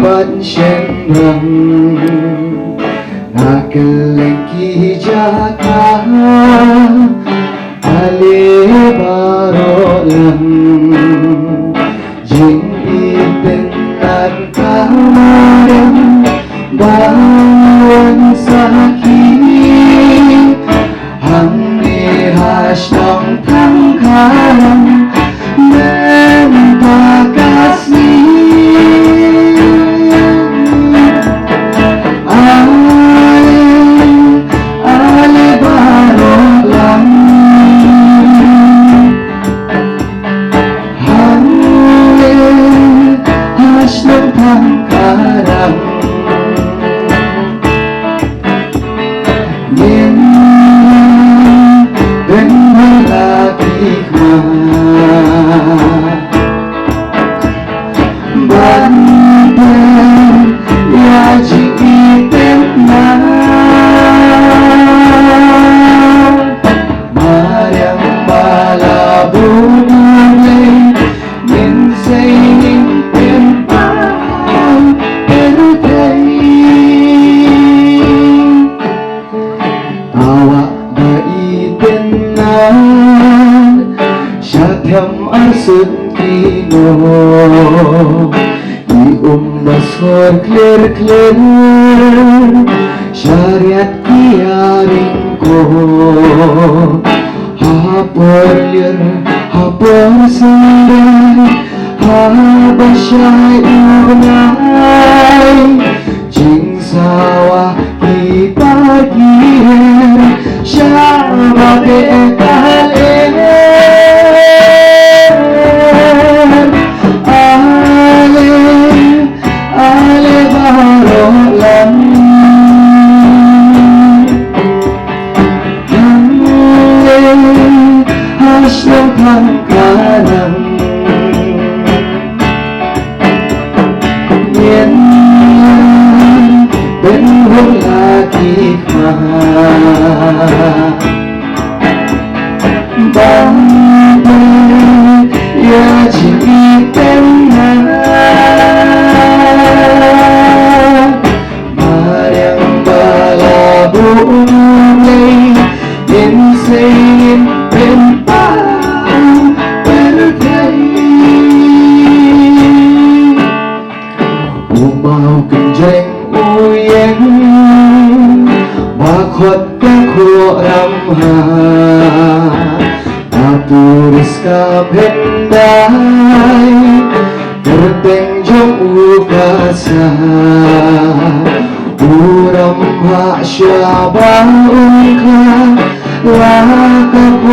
vẫn trên đường nakelengki jaka ali barolam jing itenan kamaram bawang sakit hang dihas ng tangkaran ng pagkasih clear syariat kiaring ko haporlir hapor sendai habasyai unay jing sawa ipagir syabate kahalir Pendai terteng jong ukasa uram hak syabah ungka laka